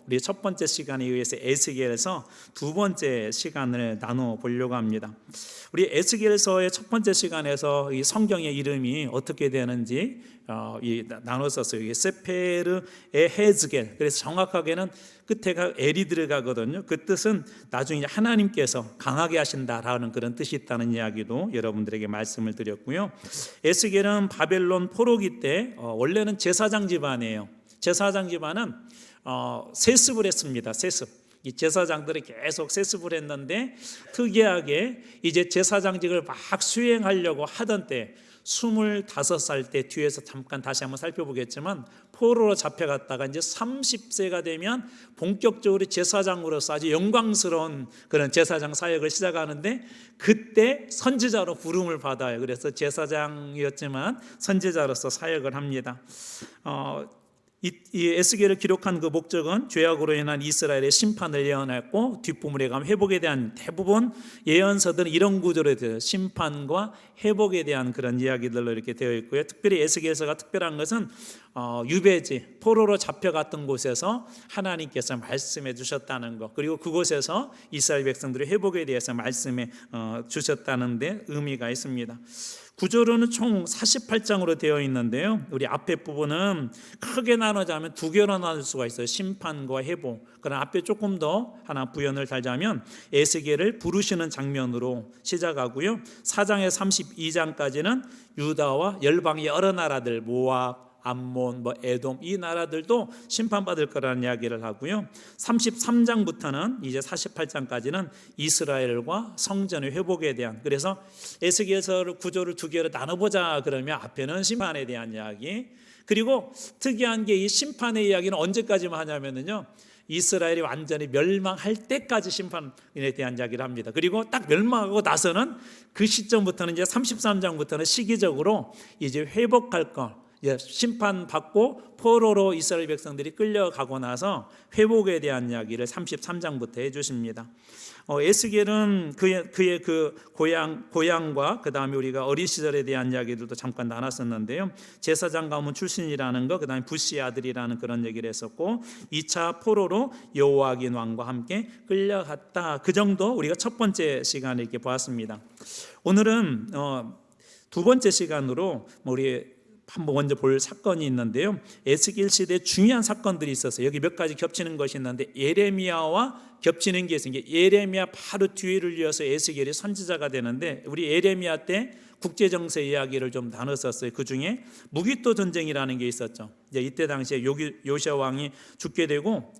우리 첫 번째 시간에 의해서 에스겔에서 두 번째 시간을 나눠 보려고 합니다. 우리 에스겔서의 첫 번째 시간에서 이 성경의 이름이 어떻게 되는지 나눴었어요. 세페르 에헤즈겔. 그래서 정확하게는 끝에가 엘이 들어가거든요. 그 뜻은 나중에 하나님께서 강하게 하신다라는 그런 뜻이 있다는 이야기도 여러분들에게 말씀을 드렸고요. 에스겔은 바벨론 포로기 때 원래는 제사장 집안이에요. 제사장 집안은 세습을 했습니다. 세습. 이 제사장들이 계속 세습을 했는데 특이하게 이제 제사장직을 막 수행하려고 하던 때 25살 때 뒤에서 잠깐 다시 한번 살펴보겠지만 포로로 잡혀갔다가 이제 30세가 되면 본격적으로 제사장으로서 아주 영광스러운 그런 제사장 사역을 시작하는데 그때 선지자로 부름을 받아요. 그래서 제사장이었지만 선지자로서 사역을 합니다. 이 에스겔을 기록한 그 목적은 죄악으로 인한 이스라엘의 심판을 예언했고 뒷부분에 가면 회복에 대한 대부분 예언서들은 이런 구조로 되어 심판과 회복에 대한 그런 이야기들로 이렇게 되어 있고요. 특별히 에스겔서가 특별한 것은 유배지 포로로 잡혀갔던 곳에서 하나님께서 말씀해 주셨다는 것, 그리고 그곳에서 이스라엘 백성들의 회복에 대해서 말씀해 주셨다는 데 의미가 있습니다. 구조로는 총 48장으로 되어 있는데요. 우리 앞에 부분은 크게 나누자면 두 개로 나눌 수가 있어요. 심판과 회복. 그러나 앞에 조금 더 하나 부연을 달자면 에스겔을 부르시는 장면으로 시작하고요. 4장에서 32장까지는 유다와 열방의 여러 나라들 모압, 암몬, 에돔 이 나라들도 심판받을 거라는 이야기를 하고요. 33장부터는 이제 48장까지는 이스라엘과 성전의 회복에 대한, 그래서 에스겔서 구조를 두 개로 나눠보자 그러면 앞에는 심판에 대한 이야기, 그리고 특이한 게 이 심판의 이야기는 언제까지만 하냐면요, 이스라엘이 완전히 멸망할 때까지 심판에 대한 이야기를 합니다. 그리고 딱 멸망하고 나서는 그 시점부터는 이제 33장부터는 시기적으로 이제 회복할 것, 심판받고 포로로 이스라엘 백성들이 끌려가고 나서 회복에 대한 이야기를 33장부터 해주십니다. 에스겔은 그의 그 고향과 그 다음에 우리가 어린 시절에 대한 이야기들도 잠깐 나눴었는데요. 제사장 가문 출신이라는 거, 그 다음에 부시의 아들이라는 그런 얘기를 했었고 2차 포로로 여호와긴 왕과 함께 끌려갔다. 그 정도 우리가 첫 번째 시간에 이렇게 보았습니다. 오늘은 두 번째 시간으로 우리 한번 먼저 볼 사건이 있는데요. 에스겔 시대에 중요한 사건들이 있어서 여기 몇 가지 겹치는 것이 있는데 예레미야와 겹치는 게 있어요. 예레미야 바로 뒤를 이어서 에스겔이 선지자가 되는데 우리 예레미야 때 국제정세 이야기를 좀 나눴었어요. 그 중에 무기토 전쟁이라는 게 있었죠. 이때 당시에 요시야 왕이 죽게 되고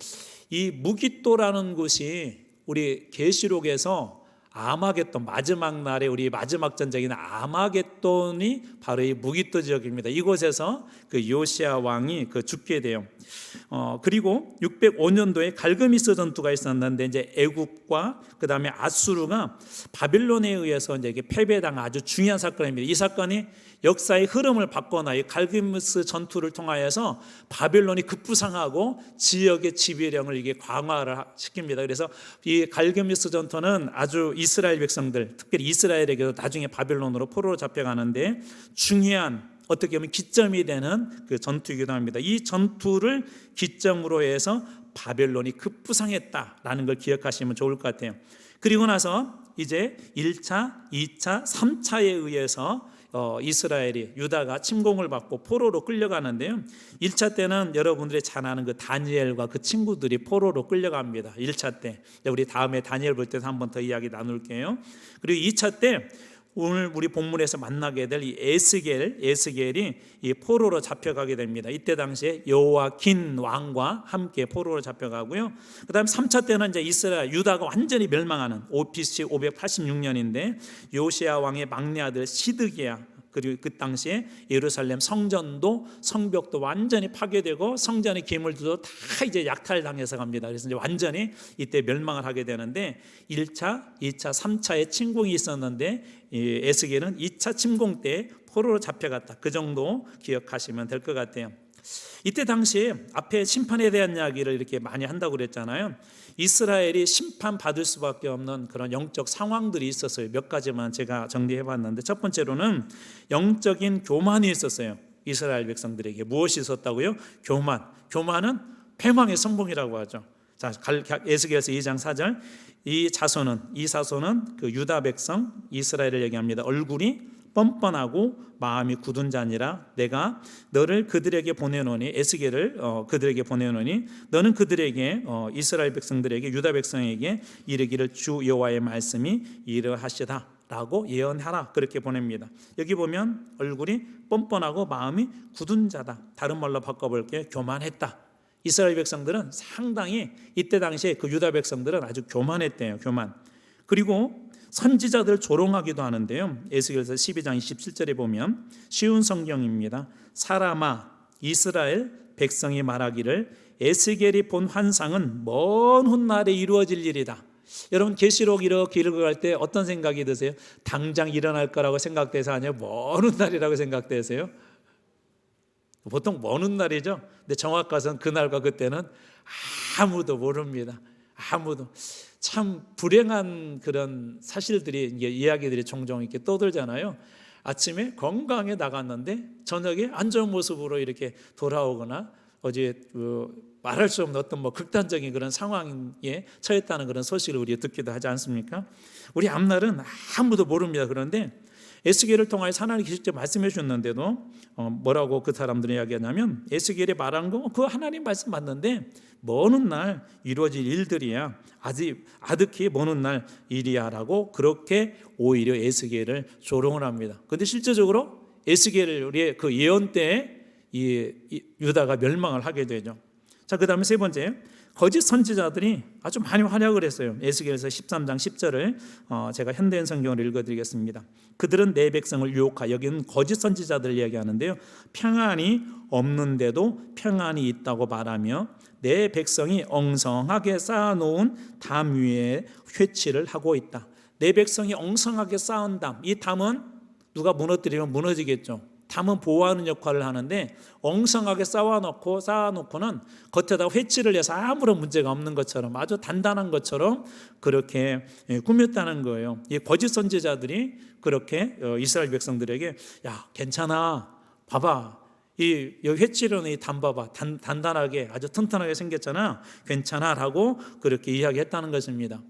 이 무기토라는 곳이 우리 계시록에서 아마겟돈 마지막 날에 우리 마지막 전쟁인 아마겟돈이 바로 이 무기토 지역입니다. 이곳에서 그 요시야 왕이 죽게 돼요. 그리고 605년도에 갈그미스 전투가 있었는데 이제 애국과 그 다음에 아수르가 바빌론에 의해서 이제 패배당 아주 중요한 사건입니다. 이 사건이 역사의 흐름을 바꿔놔. 이 갈그미스 전투를 통하여서 바빌론이 급부상하고 지역의 지배력을 이게 강화를 시킵니다. 그래서 이 갈그미스 전투는 아주 이스라엘 백성들, 특별히 이스라엘에게도 나중에 바빌론으로 포로로 잡혀가는데 중요한 어떻게 보면 기점이 되는 그 전투이기도 합니다. 이 전투를 기점으로 해서 바벨론이 급부상했다라는 걸 기억하시면 좋을 것 같아요. 그리고 나서 이제 1차, 2차, 3차에 의해서 이스라엘이 유다가 침공을 받고 포로로 끌려가는데요. 1차 때는 여러분들이 잘 아는 그 다니엘과 그 친구들이 포로로 끌려갑니다. 1차 때. 우리 다음에 다니엘 볼 때도 한 번 더 이야기 나눌게요. 그리고 2차 때 오늘 우리 본문에서 만나게 될 이 에스겔이 이 포로로 잡혀가게 됩니다. 이때 당시에 여호와긴 왕과 함께 포로로 잡혀가고요. 그다음 3차 때는 이제 이스라엘 유다가 완전히 멸망하는 OPC 586년인데 요시야 왕의 막내 아들 시드기야, 그리고 그 당시에 예루살렘 성전도 성벽도 완전히 파괴되고 성전의 기물들도 다 이제 약탈당해서 갑니다. 그래서 이제 완전히 이때 멸망을 하게 되는데 1차, 2차, 3차의 침공이 있었는데 이 에스겔은 2차 침공 때 포로로 잡혀갔다. 그 정도 기억하시면 될 것 같아요. 이때 당시에 앞에 심판에 대한 이야기를 이렇게 많이 한다고 그랬잖아요. 이스라엘이 심판받을 수밖에 없는 그런 영적 상황들이 있었어요. 몇 가지만 제가 정리해봤는데 첫 번째로는 영적인 교만이 있었어요. 이스라엘 백성들에게 무엇이 있었다고요? 교만은 패망의 선봉이라고 하죠. 자, 에스겔서 2장 4절. 이 사손은 그 유다 백성 이스라엘을 얘기합니다. 얼굴이 뻔뻔하고 마음이 굳은 자니라. 내가 너를 그들에게 보내노니, 에스겔을 그들에게 보내노니 너는 그들에게 이스라엘 백성들에게, 유다 백성에게 이르기를 주 여호와의 말씀이 이러하시다 라고 예언하라, 그렇게 보냅니다. 여기 보면 얼굴이 뻔뻔하고 마음이 굳은 자다. 다른 말로 바꿔볼게요. 교만했다. 이스라엘 백성들은 상당히, 이때 당시에 그 유다 백성들은 아주 교만했대요. 교만. 그리고 선지자들 조롱하기도 하는데요. 에스겔서 12장 27절에 보면, 쉬운 성경입니다. 사람아, 이스라엘 백성이 말하기를 에스겔이 본 환상은 먼 훗날에 이루어질 일이다. 여러분, 계시록 이렇게 읽어갈 때 어떤 생각이 드세요? 당장 일어날 거라고 생각돼서 아니에요? 먼 훗날이라고 생각되세요? 보통 먼 훗날이죠. 근데 정확가선 그날과 그때는 아무도 모릅니다. 아무도. 참 불행한 그런 사실들이, 이야기들이 종종 이렇게 떠들잖아요. 아침에 건강에 나갔는데 저녁에 안 좋은 모습으로 이렇게 돌아오거나, 어제 말할 수 없는 어떤 극단적인 그런 상황에 처했다는 그런 소식을 우리가 듣기도 하지 않습니까? 우리 앞날은 아무도 모릅니다. 그런데 에스겔을 통하여 하나님이 직접 말씀해 주셨는데도 뭐라고 그 사람들이 이야기하냐면, 에스겔이 말한 거 그 하나님 말씀 맞는데 먼 훗날 이루어질 일들이야, 아직 아득히 먼 훗날 일이야라고 그렇게 오히려 에스겔을 조롱을 합니다. 그런데 실제적으로 에스겔의 그 예언 때에 이 유다가 멸망을 하게 되죠. 자, 그 다음에 세 번째, 거짓 선지자들이 아주 많이 활약을 했어요. 에스겔서 13장 10절을 제가 현대인 성경을 읽어드리겠습니다. 그들은 내 백성을 유혹하여, 여기는 거짓 선지자들을 이야기하는데요, 평안이 없는데도 평안이 있다고 말하며 내 백성이 엉성하게 쌓아놓은 담 위에 회치를 하고 있다. 내 백성이 엉성하게 쌓은 담, 이 담은 누가 무너뜨리면 무너지겠죠. 담은 보호하는 역할을 하는데 엉성하게 쌓아놓고는 겉에다가 회치를 해서 아무런 문제가 없는 것처럼, 아주 단단한 것처럼 그렇게 꾸몄다는 거예요. 이 거짓 선지자들이 그렇게 이스라엘 백성들에게, 야, 괜찮아, 봐봐, 이 회치로는 이 담 봐봐, 단단하게 아주 튼튼하게 생겼잖아, 괜찮아라고 그렇게 이야기했다는 것입니다.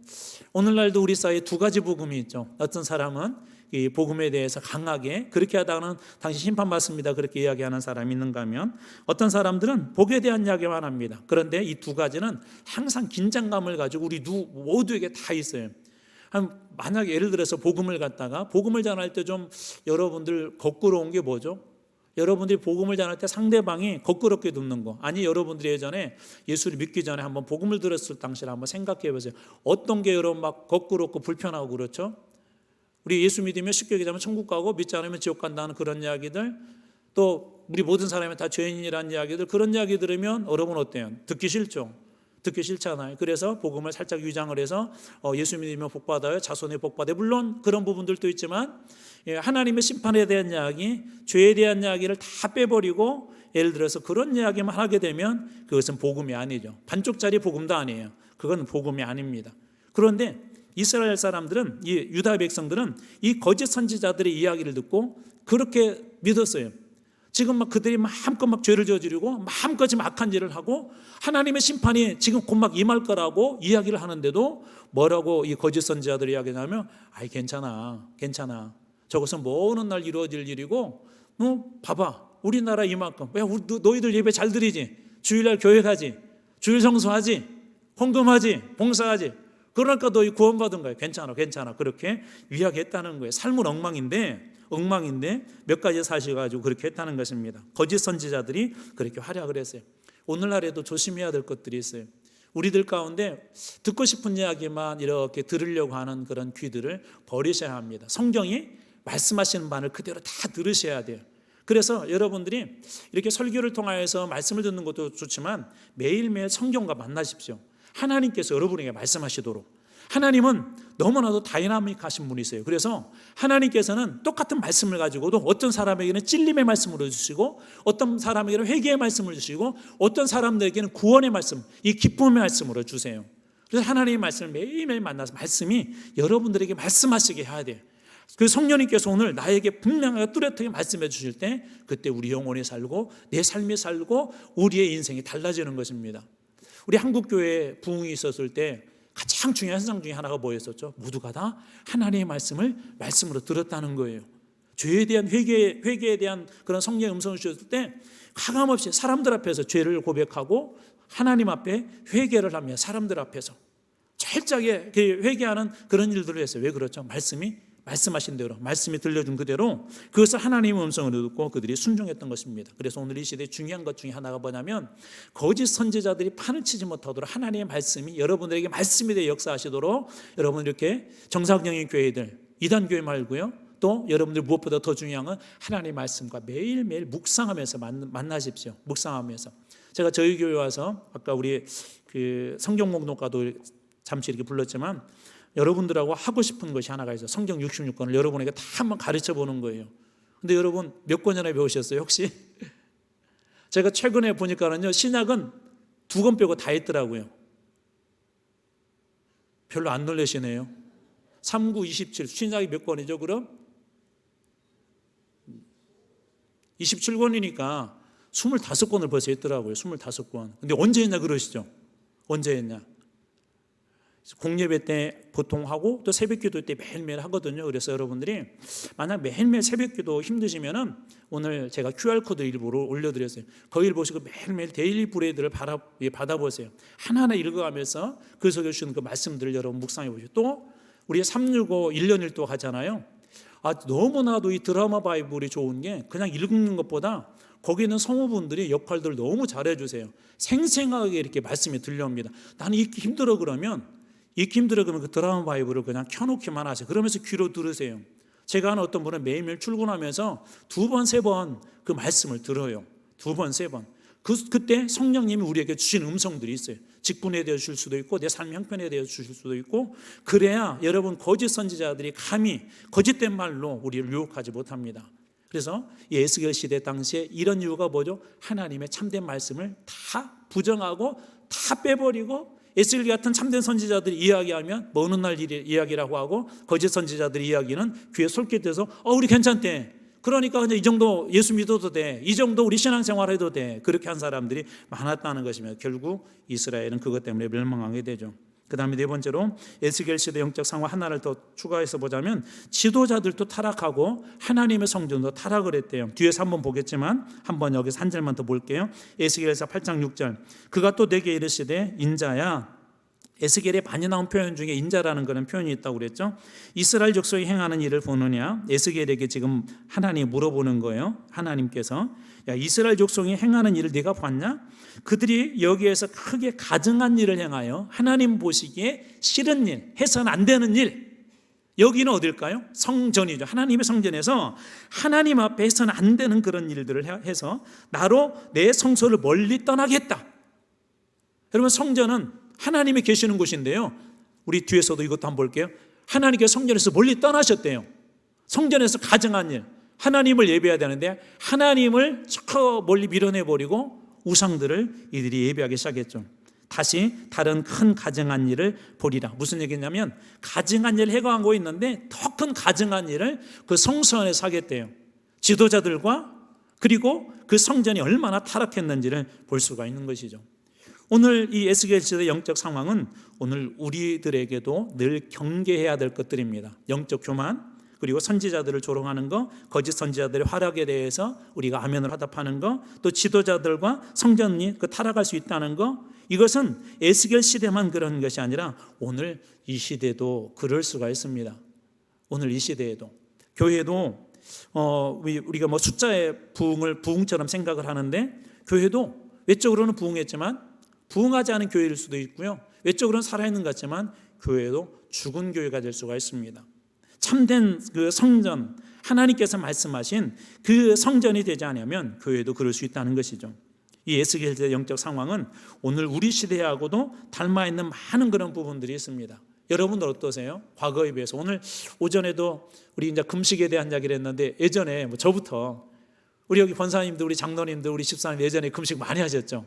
오늘날도 우리 사이에 두 가지 복음이 있죠. 어떤 사람은 이 복음에 대해서 강하게 그렇게 하다가는 당신 심판받습니다, 그렇게 이야기하는 사람이 있는가 하면, 어떤 사람들은 복에 대한 이야기만 합니다. 그런데 이 두 가지는 항상 긴장감을 가지고 우리 모두에게 다 있어요. 만약에 예를 들어서 복음을 갖다가, 복음을 전할 때 좀 여러분들 거꾸로 게 뭐죠? 여러분들이 복음을 전할 때 상대방이 거꾸롭게 듣는 거, 아니 여러분들이 예전에 예수를 믿기 전에 한번 복음을 들었을 당시를 한번 생각해 보세요. 어떤 게 여러분 막 거꾸롭고 불편하고 그렇죠? 우리 예수 믿으면 쉽게 얘기하면 천국 가고, 믿지 않으면 지옥 간다는 그런 이야기들, 또 우리 모든 사람이 다 죄인이라는 이야기들, 그런 이야기 들으면 여러분 어때요? 듣기 싫죠? 듣기 싫잖아요. 그래서 복음을 살짝 위장을 해서 예수 믿으면 복 받아요, 자손의 복 받아요, 물론 그런 부분들도 있지만, 하나님의 심판에 대한 이야기, 죄에 대한 이야기를 다 빼버리고 예를 들어서 그런 이야기만 하게 되면 그것은 복음이 아니죠. 반쪽짜리 복음도 아니에요. 그건 복음이 아닙니다. 그런데 이스라엘 사람들은, 이 유다 백성들은 이 거짓 선지자들의 이야기를 듣고 그렇게 믿었어요. 지금 막 그들이 마음껏 막 죄를 저지르고 마음껏 지금 악한 일을 하고 하나님의 심판이 지금 곧 막 임할 거라고 이야기를 하는데도 뭐라고 이 거짓 선지자들이 이야기하냐면, 아이 괜찮아, 저것은 먼 훗날 이루어질 일이고, 봐봐, 우리나라 이만큼, 왜 너희들 예배 잘 드리지, 주일날 교회 가지, 주일 성수하지, 헌금하지, 봉사하지, 그러니까 너희 구원받은 거예요. 괜찮아, 그렇게 이야기했다는 거예요. 삶은 엉망인데 몇 가지 사실 가지고 그렇게 했다는 것입니다. 거짓 선지자들이 그렇게 활약을 했어요. 오늘날에도 조심해야 될 것들이 있어요. 우리들 가운데 듣고 싶은 이야기만 이렇게 들으려고 하는 그런 귀들을 버리셔야 합니다. 성경이 말씀하시는 바를 그대로 다 들으셔야 돼요. 그래서 여러분들이 이렇게 설교를 통하여서 말씀을 듣는 것도 좋지만 매일매일 성경과 만나십시오. 하나님께서 여러분에게 말씀하시도록. 하나님은 너무나도 다이나믹하신 분이세요. 그래서 하나님께서는 똑같은 말씀을 가지고도 어떤 사람에게는 찔림의 말씀을 주시고, 어떤 사람에게는 회개의 말씀을 주시고, 어떤 사람들에게는 구원의 말씀, 이 기쁨의 말씀으로 주세요. 그래서 하나님의 말씀을 매일매일 만나서 말씀이 여러분들에게 말씀하시게 해야 돼요. 그 성령님께서 오늘 나에게 분명하게 뚜렷하게 말씀해 주실 때 그때 우리 영혼이 살고 내 삶이 살고 우리의 인생이 달라지는 것입니다. 우리 한국교회에 부흥이 있었을 때 가장 중요한 현상 중에 하나가 뭐였었죠? 모두가 다 하나님의 말씀을 말씀으로 들었다는 거예요. 죄에 대한 회개에 대한 그런 성령의 음성을 주셨을 때 가감없이 사람들 앞에서 죄를 고백하고 하나님 앞에 회개를 하며 사람들 앞에서 철저하게 회개하는 그런 일들을 했어요. 왜 그렇죠? 말씀하신 대로, 말씀이 들려준 그대로 그것을 하나님의 음성을 듣고 그들이 순종했던 것입니다. 그래서 오늘 이 시대에 중요한 것 중에 하나가 뭐냐면 거짓 선지자들이 판을 치지 못하도록 하나님의 말씀이 여러분들에게 말씀이 되어 역사하시도록 여러분 이렇게 정상적인 교회들, 이단 교회 말고요, 또 여러분들 무엇보다 더 중요한 건 하나님의 말씀과 매일매일 묵상하면서 만나십시오. 묵상하면서. 제가 저희 교회 와서 아까 우리 그 성경 목록과도 잠시 이렇게 불렀지만 여러분들하고 하고 싶은 것이 하나가 있어요. 성경 66권을 여러분에게 다 한번 가르쳐 보는 거예요. 근데 여러분 몇 권이나 배우셨어요 혹시? 제가 최근에 보니까는요, 신약은 2권 빼고 다 했더라고요. 별로 안 놀라시네요. 3, 9, 27 신약이 몇 권이죠 그럼? 27권이니까 25권을 벌써 했더라고요. 25권. 근데 언제 했냐 그러시죠? 언제 했냐? 공예배 때 보통 하고 또 새벽기도 때 매일매일 하거든요. 그래서 여러분들이 만약 매일매일 새벽기도 힘드시면은 오늘 제가 QR코드 일부러 올려드렸어요. 거기를 보시고 매일매일 데일리 브레이드를 받아보세요. 하나하나 읽어가면서 그 속에 주시는 그 말씀들을 여러분 묵상해 보시고, 또 우리 365 1년 1도 하잖아요. 너무나도 이 드라마 바이블이 좋은 게 그냥 읽는 것보다 거기 있는 성우분들이 역할들을 너무 잘해주세요. 생생하게 이렇게 말씀이 들려옵니다. 나는 읽기 힘들어 그러면 그 드라마 바이블을 그냥 켜놓기만 하세요. 그러면서 귀로 들으세요. 제가 아는 어떤 분은 매일매일 출근하면서 2번, 3번 그 말씀을 들어요. 2번, 3번. 그때 성령님이 우리에게 주신 음성들이 있어요. 직분에 대해 주실 수도 있고 내 삶 형편에 대해 주실 수도 있고, 그래야 여러분 거짓 선지자들이 감히 거짓된 말로 우리를 유혹하지 못합니다. 그래서 이 에스겔 시대 당시에 이런 이유가 뭐죠? 하나님의 참된 말씀을 다 부정하고 다 빼버리고 에스겔 같은 참된 선지자들이 이야기하면 어느 날 이야기라고 하고 거짓 선지자들이 이야기는 귀에 솔깃해서 우리 괜찮대. 그러니까 그냥 이 정도 예수 믿어도 돼. 이 정도 우리 신앙생활 해도 돼. 그렇게 한 사람들이 많았다는 것이며 결국 이스라엘은 그것 때문에 멸망하게 되죠. 그 다음에 네 번째로 에스겔 시대 영적 상황 하나를 더 추가해서 보자면 지도자들도 타락하고 하나님의 성전도 타락을 했대요. 뒤에서 한번 보겠지만 한번 여기서 한 절만 더 볼게요. 에스겔서 8장 6절. 그가 또 내게 이르시되 인자야. 에스겔에 많이 나온 표현 중에 인자라는 그런 표현이 있다고 그랬죠. 이스라엘 족속이 행하는 일을 보느냐. 에스겔에게 지금 하나님이 물어보는 거예요. 하나님께서 야, 이스라엘 족속이 행하는 일을 네가 봤냐? 그들이 여기에서 크게 가증한 일을 행하여 하나님 보시기에 싫은 일, 해서는 안 되는 일. 여기는 어딜까요? 성전이죠. 하나님의 성전에서 하나님 앞에 해서는 안 되는 그런 일들을 해서 나로 내 성소를 멀리 떠나겠다. 여러분 성전은 하나님이 계시는 곳인데요, 우리 뒤에서도 이것도 한번 볼게요. 하나님께서 성전에서 멀리 떠나셨대요. 성전에서 가증한 일, 하나님을 예배해야 되는데 하나님을 저 멀리 밀어내버리고 우상들을 이들이 예배하기 시작했죠. 다시 다른 큰 가증한 일을 보리라. 무슨 얘기냐면 가증한 일을 해가고 있는데 더 큰 가증한 일을 그 성소 안에서 하겠대요. 지도자들과 그리고 그 성전이 얼마나 타락했는지를 볼 수가 있는 것이죠. 오늘 이 에스겔 시대 영적 상황은 오늘 우리들에게도 늘 경계해야 될 것들입니다. 영적 교만, 그리고 선지자들을 조롱하는 거, 거짓 선지자들의 활약에 대해서 우리가 아멘을 화답하는 거, 또 지도자들과 성전이 타락할 수 있다는 거, 이것은 에스겔 시대만 그런 것이 아니라 오늘 이 시대도 그럴 수가 있습니다. 오늘 이 시대에도 교회도 우리가 뭐 숫자의 부흥처럼 생각을 하는데 교회도 외적으로는 부흥했지만 부흥하지 않은 교회일 수도 있고요, 외적으로는 살아있는 것 같지만 교회도 죽은 교회가 될 수가 있습니다. 참된 그 성전, 하나님께서 말씀하신 그 성전이 되지 않으면 교회도 그럴 수 있다는 것이죠. 이 에스겔 시대 영적 상황은 오늘 우리 시대하고도 닮아있는 많은 그런 부분들이 있습니다. 여러분들 어떠세요? 과거에 비해서. 오늘 오전에도 우리 이제 금식에 대한 이야기를 했는데 예전에 저부터 우리 여기 권사님들, 우리 장로님들, 우리 집사님 예전에 금식 많이 하셨죠.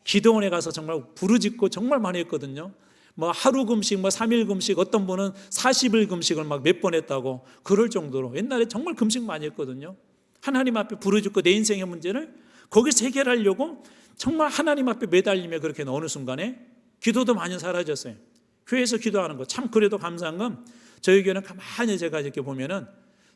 기도원에 가서 정말 부르짖고 정말 많이 했거든요. 뭐 하루 금식, 뭐 3일 금식, 어떤 분은 40일 금식을 막 몇 번 했다고 그럴 정도로 옛날에 정말 금식 많이 했거든요. 하나님 앞에 부르짖고 내 인생의 문제를 거기서 해결하려고 정말 하나님 앞에 매달리며 그렇게 어느 순간에 기도도 많이 사라졌어요. 교회에서 기도하는 거 참 그래도 감사한 건 저희 교회는 가만히 제가 이렇게 보면은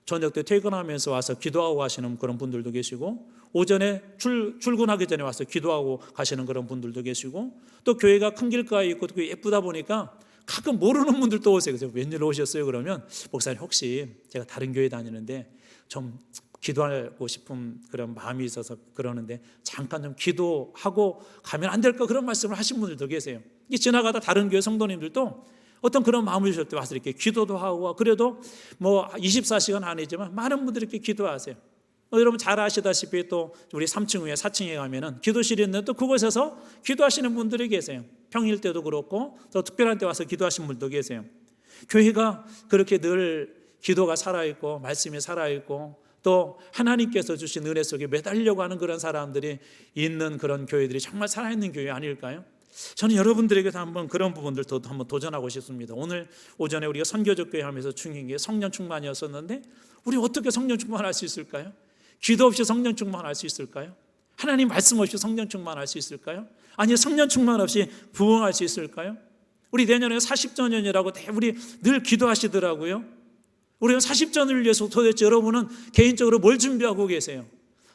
저녁 때 퇴근하면서 와서 기도하고 가시는 그런 분들도 계시고, 오전에 출근하기 전에 와서 기도하고 가시는 그런 분들도 계시고, 또 교회가 큰 길가에 있고 또 예쁘다 보니까 가끔 모르는 분들도 오세요. 그래서 웬일로 오셨어요? 그러면 목사님 혹시 제가 다른 교회 다니는데 좀 기도하고 싶은 그런 마음이 있어서 그러는데 잠깐 좀 기도하고 가면 안 될까, 그런 말씀을 하신 분들도 계세요. 지나가다 다른 교회 성도님들도 어떤 그런 마음을 주실 때 와서 이렇게 기도도 하고, 그래도 뭐 24시간 아니지만 많은 분들이 이렇게 기도하세요. 여러분 잘 아시다시피 또 우리 3층 위에 4층에 가면은 기도실이 있는데 또 그곳에서 기도하시는 분들이 계세요. 평일 때도 그렇고 또 특별한 때 와서 기도하시는 분도 계세요. 교회가 그렇게 늘 기도가 살아있고 말씀이 살아있고 또 하나님께서 주신 은혜 속에 매달려고 하는 그런 사람들이 있는 그런 교회들이 정말 살아있는 교회 아닐까요? 저는 여러분들에게도 한번 그런 부분들도 한번 도전하고 싶습니다. 오늘 오전에 우리가 선교적 교회 하면서 중요한 게 성령 충만이었었는데, 우리 어떻게 성령 충만할 수 있을까요? 기도 없이 성령 충만할 수 있을까요? 하나님 말씀 없이 성령 충만할 수 있을까요? 아니 성령 충만 없이 부흥할 수 있을까요? 우리 내년에 40주년이라고 우리 늘 기도하시더라고요. 우리가 40주년을 위해서 도대체 여러분은 개인적으로 뭘 준비하고 계세요?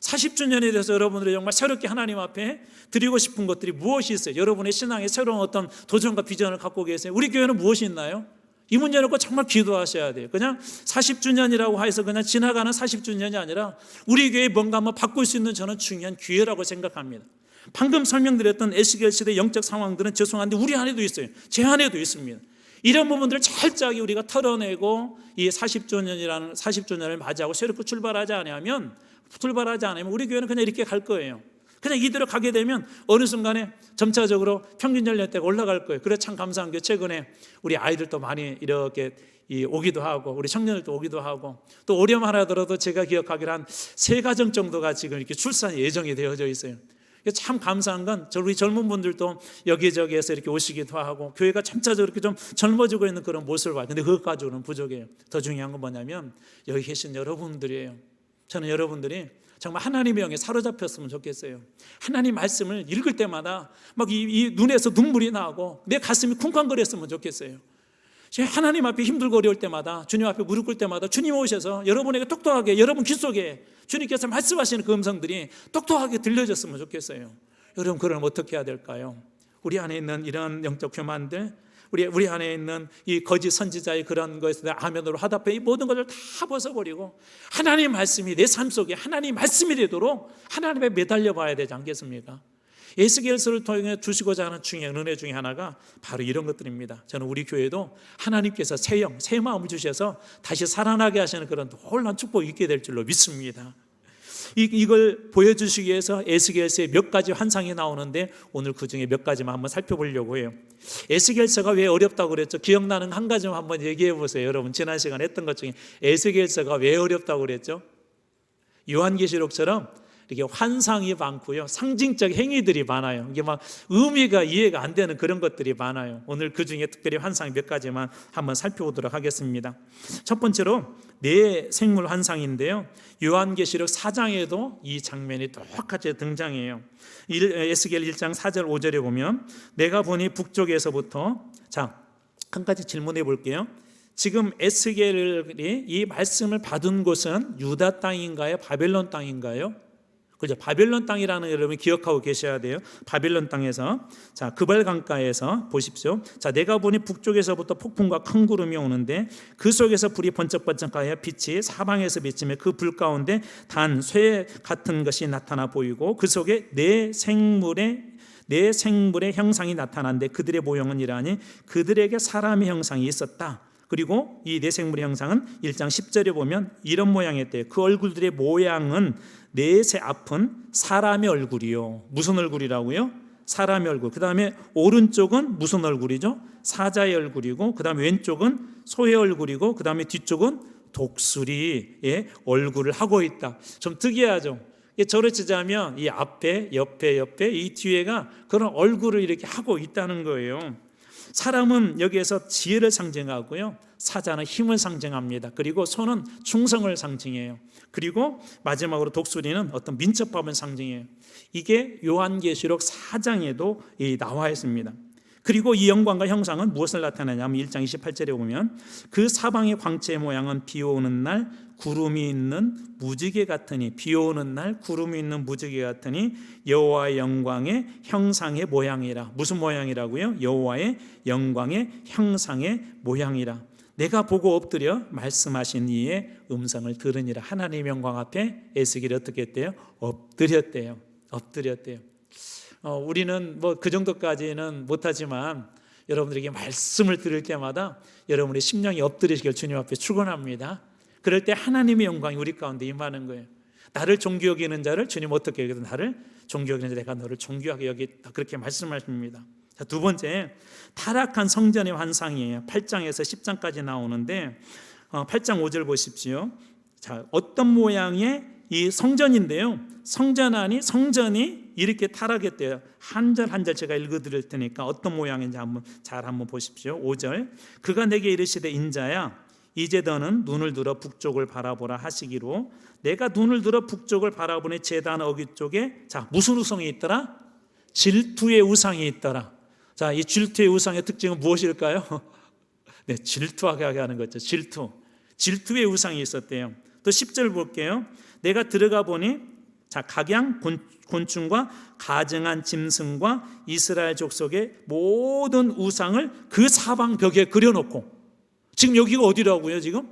40주년에 대해서 여러분들이 정말 새롭게 하나님 앞에 드리고 싶은 것들이 무엇이 있어요? 여러분의 신앙에 새로운 어떤 도전과 비전을 갖고 계세요? 우리 교회는 무엇이 있나요? 이 문제 놓고 정말 기도하셔야 돼요. 그냥 40주년이라고 해서 그냥 지나가는 40주년이 아니라 우리 교회에 뭔가 한번 바꿀 수 있는 저는 중요한 기회라고 생각합니다. 방금 설명드렸던 에스겔 시대 영적 상황들은 죄송한데 우리 안에도 있어요. 제 안에도 있습니다. 이런 부분들을 철저하게 우리가 털어내고 이 40주년을 맞이하고 새롭게 출발하지 않으면 우리 교회는 그냥 이렇게 갈 거예요. 그냥 이대로 가게 되면 어느 순간에 점차적으로 평균 연령대가 올라갈 거예요. 그래서 참 감사한 게 최근에 우리 아이들도 많이 이렇게 오기도 하고 우리 청년들도 오기도 하고, 또 오려만 하더라도 제가 기억하기로 한 3가정 정도가 지금 이렇게 출산 예정이 되어져 있어요. 참 감사한 건 우리 젊은 분들도 여기저기에서 이렇게 오시기도 하고 교회가 점차적으로 이렇게 좀 젊어지고 있는 그런 모습을 봐요. 근데 그것 가지고는 부족해요. 더 중요한 건 뭐냐면 여기 계신 여러분들이에요. 저는 여러분들이 정말 하나님의 영에 사로잡혔으면 좋겠어요. 하나님 말씀을 읽을 때마다 막 이 눈에서 눈물이 나고 내 가슴이 쿵쾅거렸으면 좋겠어요. 하나님 앞에 힘들고 어려울 때마다, 주님 앞에 무릎 꿇을 때마다 주님 오셔서 여러분에게 똑똑하게, 여러분 귀 속에 주님께서 말씀하시는 그 음성들이 똑똑하게 들려졌으면 좋겠어요. 여러분 그럼 어떻게 해야 될까요? 우리 안에 있는 이런 영적 교만들, 우리 안에 있는 이 거짓 선지자의 그런 것에 아멘으로 화답해 이 모든 것을 다 벗어버리고 하나님 말씀이 내 삶 속에 하나님 말씀이 되도록 하나님에 매달려 봐야 되지 않겠습니까? 에스겔서를 통해 주시고자 하는 중요한 은혜 중에 하나가 바로 이런 것들입니다. 저는 우리 교회도 하나님께서 새 영, 새 마음을 주셔서 다시 살아나게 하시는 그런 놀라운 축복이 있게 될 줄로 믿습니다. 이걸 보여주시기 위해서 에스겔서에 몇 가지 환상이 나오는데 오늘 그 중에 몇 가지만 한번 살펴보려고 해요. 에스겔서가 왜 어렵다고 그랬죠? 기억나는 한 가지만 한번 얘기해 보세요. 여러분 지난 시간에 했던 것 중에 에스겔서가 왜 어렵다고 그랬죠? 요한계시록처럼 이렇게 환상이 많고요, 상징적 행위들이 많아요. 이게 막 의미가 이해가 안 되는 그런 것들이 많아요. 오늘 그 중에 특별히 환상 몇 가지만 한번 살펴보도록 하겠습니다. 첫 번째로 네 생물 환상인데요, 요한계시록 4장에도 이 장면이 똑같이 등장해요. 에스겔 1장 4절 5절에 보면 내가 보니 북쪽에서부터, 자, 한 가지 질문해 볼게요. 지금 에스겔이 이 말씀을 받은 곳은 유다 땅인가요? 바벨론 땅인가요? 그죠? 바벨론 땅이라는 여러분이 기억하고 계셔야 돼요. 바벨론 땅에서, 자, 그발 강가에서 보십시오. 자, 내가 보니 북쪽에서부터 폭풍과 큰 구름이 오는데 그 속에서 불이 번쩍번쩍하여 빛이 사방에서 비치며 그 불 가운데 단 쇠 같은 것이 나타나 보이고 그 속에 네 생물의 형상이 나타난데 그들의 모형은 이러하니 그들에게 사람의 형상이 있었다. 그리고 이 네 생물의 형상은 1장 10절에 보면 이런 모양이었대요. 그 얼굴들의 모양은 넷의 앞은 사람의 얼굴이요. 무슨 얼굴이라고요? 사람의 얼굴. 그 다음에 오른쪽은 무슨 얼굴이죠? 사자의 얼굴이고, 그 다음에 왼쪽은 소의 얼굴이고, 그 다음에 뒤쪽은 독수리의 얼굴을 하고 있다. 좀 특이하죠? 저를 치자면 이 앞에, 옆에, 이 뒤에가 그런 얼굴을 이렇게 하고 있다는 거예요. 사람은 여기에서 지혜를 상징하고요, 사자는 힘을 상징합니다. 그리고 소는 충성을 상징해요. 그리고 마지막으로 독수리는 어떤 민첩함을 상징해요. 이게 요한계시록 4장에도 나와 있습니다. 그리고 이 영광과 형상은 무엇을 나타내냐면 1장 28절에 보면 그 사방의 광채의 모양은 비 오는 날 구름이 있는 무지개 같으니, 비 오는 날 구름이 있는 무지개 같으니 여호와의 영광의 형상의 모양이라. 무슨 모양이라고요? 여호와의 영광의 형상의 모양이라. 내가 보고 엎드려 말씀하신 이의 음성을 들으니라. 하나님의 영광 앞에 에스겔이 어떻게 했대요? 엎드렸대요. 우리는 뭐 그 정도까지는 못하지만 여러분들에게 말씀을 들을 때마다 여러분의 심령이 엎드리시길 주님 앞에 축원합니다. 그럴 때 하나님의 영광이 우리 가운데 임하는 거예요. 나를 존귀 여기는 자를 주님 어떻게 여기든 나를 존귀 여기는 자 내가 너를 존귀하게 여기다, 그렇게 말씀하십니다. 자, 두 번째, 타락한 성전의 환상이에요. 8장에서 10장까지 나오는데 8장 5절 보십시오. 자, 어떤 모양의 이 성전인데요, 성전이 이렇게 타락했대요. 한 절 한 절 제가 읽어드릴 테니까 어떤 모양인지 한번 보십시오. 5절, 그가 내게 이르시되 인자야 이제 너는 눈을 들어 북쪽을 바라보라 하시기로, 내가 눈을 들어 북쪽을 바라보니 제단 어귀 쪽에 자 무슨 우상이 있더라? 질투의 우상이 있더라. 자, 이 질투의 우상의 특징은 무엇일까요? 네, 질투하게 하는 거죠. 질투의 우상이 있었대요. 또 10절 볼게요. 내가 들어가 보니 자 각양 곤충과 가증한 짐승과 이스라엘 족속의 모든 우상을 그 사방 벽에 그려놓고, 지금 여기가 어디라고요? 지금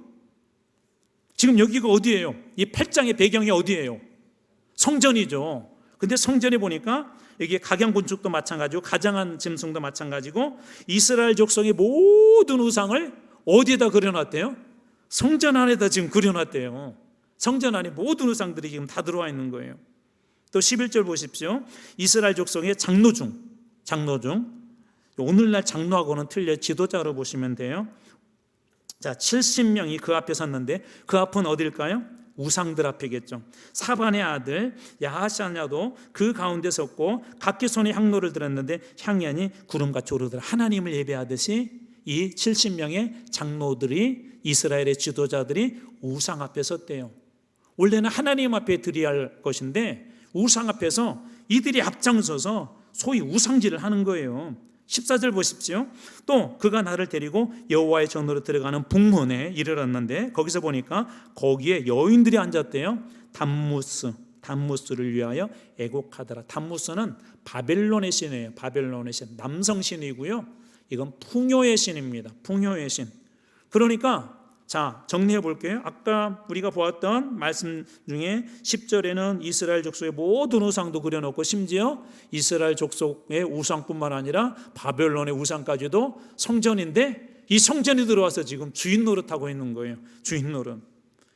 여기가 어디예요? 이 8장의 배경이 어디예요? 성전이죠. 근데 성전에 보니까 여기 각양곤축도 마찬가지고 가증한 짐승도 마찬가지고 이스라엘 족속의 모든 우상을 어디에다 그려놨대요? 성전 안에다 지금 그려놨대요. 성전 안에 모든 우상들이 지금 다 들어와 있는 거예요. 또 11절 보십시오. 이스라엘 족속의 장로 중 오늘날 장로하고는 틀려 지도자로 보시면 돼요. 자, 70명이 그 앞에 섰는데 그 앞은 어딜까요? 우상들 앞이겠죠. 사반의 아들 야하샤냐도 그 가운데 섰고 각기 손에 향로를 들었는데 향연이 구름같이 오르더라. 하나님을 예배하듯이 이 70명의 장로들이, 이스라엘의 지도자들이 우상 앞에 섰대요. 원래는 하나님 앞에 드려야 할 것인데 우상 앞에서 이들이 앞장서서 소위 우상질을 하는 거예요. 14절 보십시오. 또 그가 나를 데리고 여호와의 전으로 들어가는 북문에 이르렀는데 거기서 보니까 거기에 여인들이 앉았대요. 담무스를 위하여 애곡하더라. 담무스는 바벨론의 신이에요. 바벨론의 신, 남성 신이고요. 이건 풍요의 신입니다. 풍요의 신. 그러니까 자, 정리해 볼게요. 아까 우리가 보았던 말씀 중에 10절에는 이스라엘 족속의 모든 우상도 그려놓고 심지어 이스라엘 족속의 우상뿐만 아니라 바벨론의 우상까지도 성전인데 이 성전에 들어와서 지금 주인 노릇하고 있는 거예요. 주인 노릇.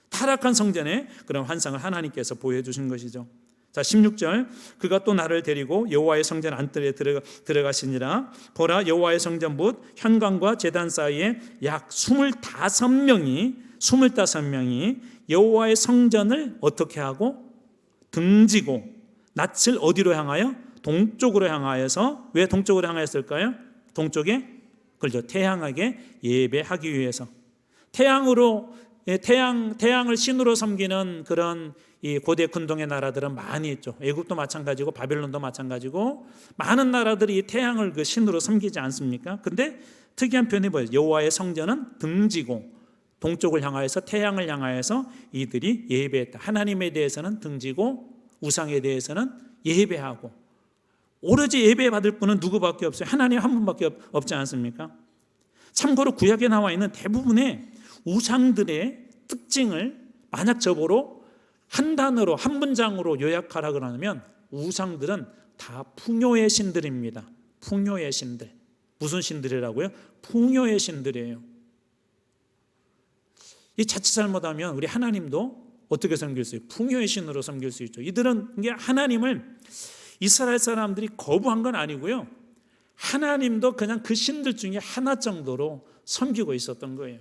타락한 성전에 그런 환상을 하나님께서 보여주신 것이죠. 자, 16절, 그가 또 나를 데리고 여호와의 성전 안뜰에 들어가시니라. 보라, 여호와의 성전 봇 현관과 제단 사이에 약 25명이 여호와의 성전을 어떻게 하고 등지고 낯을 어디로 향하여? 동쪽으로 향하여서. 왜 동쪽으로 향하였을까요? 동쪽에 그렇죠, 태양에게 예배하기 위해서. 태양을 신으로 섬기는 그런 이 고대 근동의 나라들은 많이 있죠. 애굽도 마찬가지고 바벨론도 마찬가지고 많은 나라들이 이 태양을 그 신으로 섬기지 않습니까? 근데 특이한 표현이 뭐예요? 여호와의 성전은 등지고 동쪽을 향하여서 태양을 향하여서 이들이 예배했다. 하나님에 대해서는 등지고 우상에 대해서는 예배하고. 오로지 예배받을 분은 누구밖에 없어요? 하나님 한 분밖에 없지 않습니까? 참고로 구약에 나와 있는 대부분의 우상들의 특징을 만약 저보로 한 단어로 한 문장으로 요약하라 그러면 우상들은 다 풍요의 신들입니다. 풍요의 신들. 무슨 신들이라고요? 풍요의 신들이에요. 이 자칫 잘못하면 우리 하나님도 어떻게 섬길 수 있어요? 풍요의 신으로 섬길 수 있죠. 이들은 이게 하나님을 이스라엘 사람들이 거부한 건 아니고요. 하나님도 그냥 그 신들 중에 하나 정도로 섬기고 있었던 거예요.